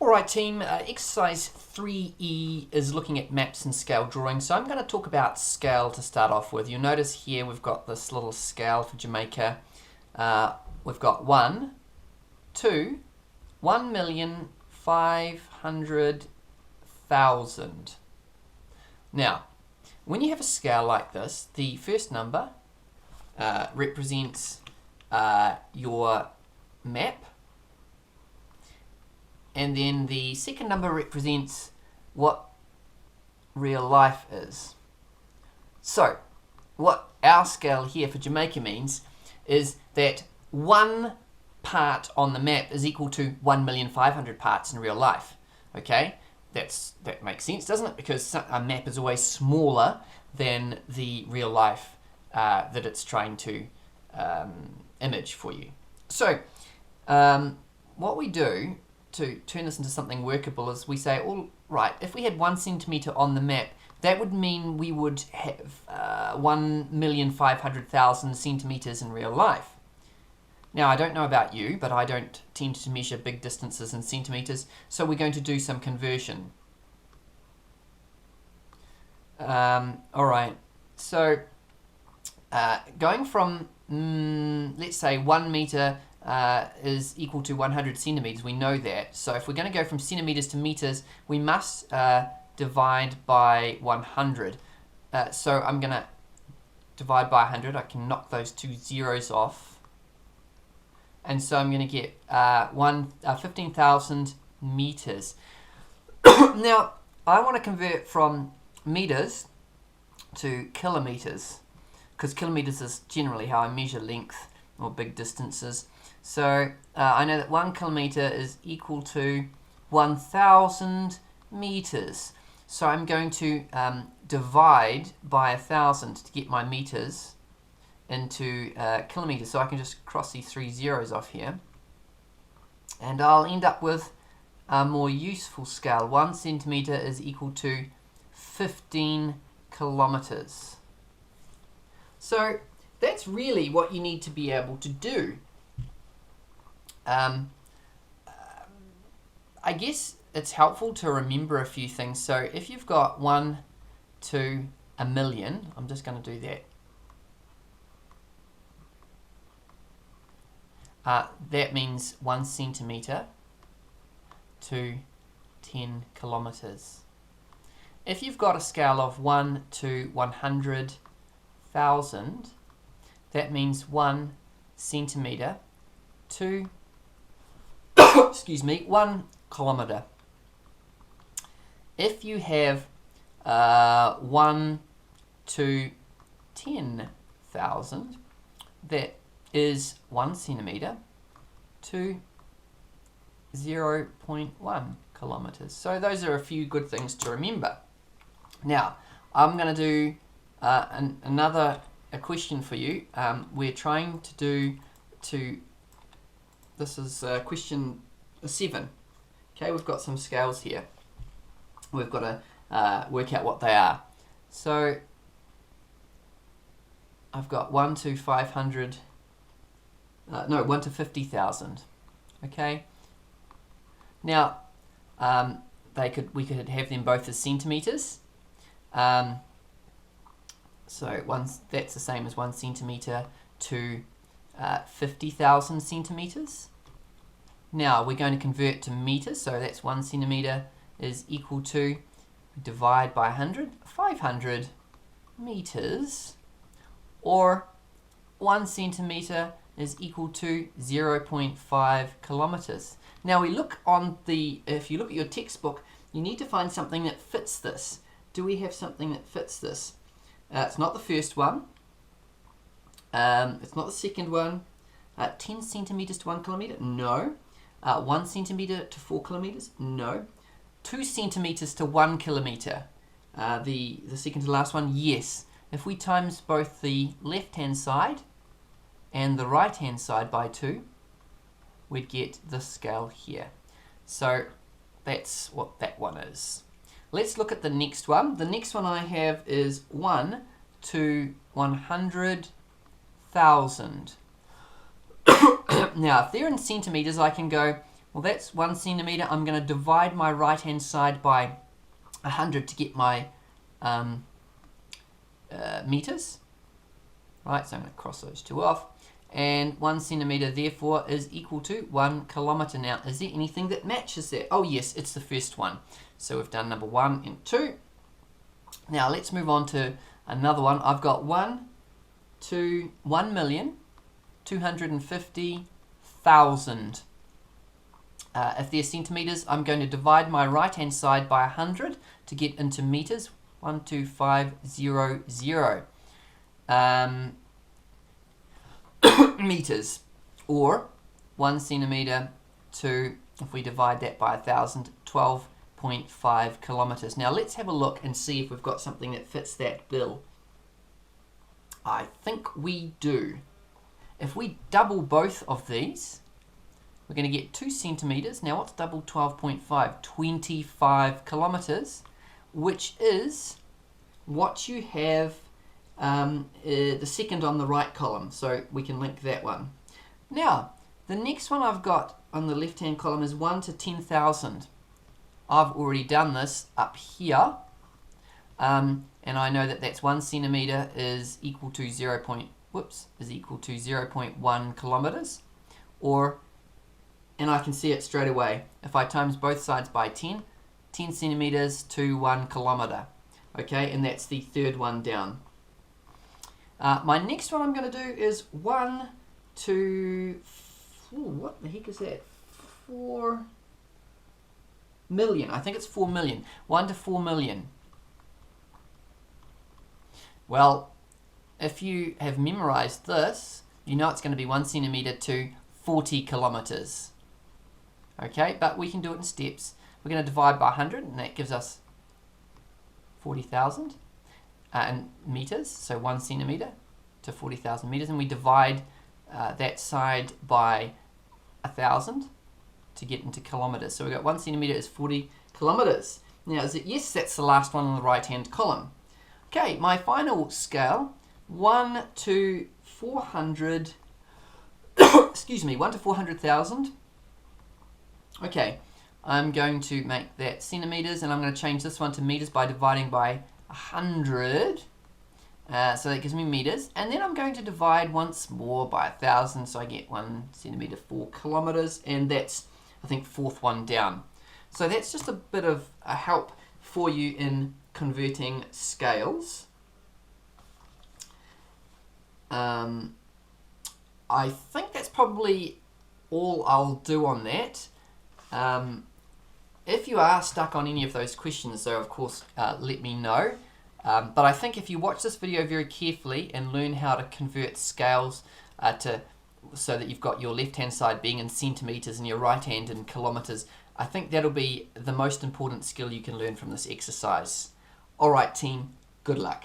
Alright team, exercise 3E is looking at maps and scale drawing. So I'm going to talk about scale to start off with. You'll notice here we've got this little scale for Jamaica. We've got 1, 2, 1,500,000. Now, when you have a scale like this, the first number represents your map. And then the second number represents what real life is. So, what our scale here for Jamaica means is that one part on the map is equal to 1,500,000 parts in real life. Okay, that makes sense, doesn't it? Because a map is always smaller than the real life that it's trying to image for you. So, what we do to turn this into something workable is we say, all right, if we had 1 centimetre on the map, that would mean we would have 1,500,000 centimetres in real life. Now, I don't know about you, but I don't tend to measure big distances in centimetres, so we're going to do some conversion. Alright, so going from, let's say 1 metre is equal to 100 centimetres, we know that. So if we're going to go from centimetres to metres, we must divide by 100. So I'm going to divide by 100. I can knock those 2 zeros off. And so I'm going to get 15,000 metres. Now, I want to convert from metres to kilometres, because kilometres is generally how I measure length or big distances. So I know that 1 kilometre is equal to 1,000 metres. So I'm going to divide by 1,000 to get my metres into kilometres. So I can just cross these 3 zeros off here. And I'll end up with a more useful scale. 1 centimetre is equal to 15 kilometres. So that's really what you need to be able to do. I guess it's helpful to remember a few things. So if you've got 1 to a million, I'm just going to do that. That means 1 centimetre to 10 kilometres. If you've got a scale of 1 to 100,000, that means 1 centimetre to excuse me, 1 kilometre. If you have 1 to 10,000, that is 1 centimetre to 0.1 kilometres. So those are a few good things to remember. Now, I'm going to do another question for you. We're trying to do this is question 7. Okay, we've got some scales here. We've got to work out what they are. So I've got 1 to 500. No, 1 to 50,000. Okay. Now we could have them both as centimetres. So that's the same as 1 centimetre to 50,000 centimetres. Now we're going to convert to metres, so that's 1 centimetre is equal to, divide by 100, 500 metres, or 1 centimetre is equal to 0.5 kilometres. Now if you look at your textbook, you need to find something that fits this. Do we have something that fits this? It's not the first one. It's not the second one. 10 centimetres to 1 kilometre? No. 1 centimetre to 4 kilometres? No. 2 centimetres to 1 kilometre? The second to last one? Yes. If we times both the left-hand side and the right-hand side by 2, we'd get this scale here. So that's what that one is. Let's look at the next one. The next one I have is 1 to 100,000. Now, if they're in centimetres, I can go Well, that's 1 centimetre. I'm going to divide my right-hand side by 100 to get my meters. Right, so I'm going to cross those two off. And 1 centimetre, therefore, is equal to 1 kilometre. Now, is there anything that matches that? Oh, yes, it's the first one. So we've done number 1 and 2. Now, let's move on to another one. I've got 1,250,000. If they're centimetres, I'm going to divide my right-hand side by 100 to get into meters. 12500 meters, or 1 centimetre to, if we divide that by 1,000, 12.5 kilometres. Now let's have a look and see if we've got something that fits that bill. I think we do. If we double both of these, we're going to get 2 centimetres. Now what's double 12.5? 25 kilometres, which is what you have the second on the right column. So we can link that one. Now, the next one I've got on the left-hand column is 1 to 10,000. I've already done this up here. And I know that that's 1 centimetre is equal to 0.1 kilometres. And I can see it straight away. If I times both sides by 10 centimetres to 1 kilometre. Okay, and that's the third one down. My next one I'm going to do is 1 to, what the heck is that? 4 million. I think it's 4 million. 1 to 4 million. Well, if you have memorized this, you know it's going to be 1 centimetre to 40 kilometres. Okay, but we can do it in steps. We're going to divide by 100, and that gives us 40,000 meters, so 1 centimetre to 40,000 meters, and we divide that side by 1,000 to get into kilometers. So we've got 1 centimetre is 40 kilometers. Now, is it? Yes, that's the last one on the right-hand column. Okay, my final scale, 1 to 400, excuse me, 1 to 400,000. Okay, I'm going to make that centimeters, and I'm going to change this one to meters by dividing by 100. So that gives me meters, and then I'm going to divide once more by 1,000, so I get 1 centimetre 4 kilometers, and that's, I think, fourth one down. So that's just a bit of a help for you in converting scales. I think that's probably all I'll do on that. If you are stuck on any of those questions, though, of course, let me know. But I think if you watch this video very carefully and learn how to convert scales so that you've got your left-hand side being in centimetres and your right hand in kilometres, I think that'll be the most important skill you can learn from this exercise. All right, team, good luck.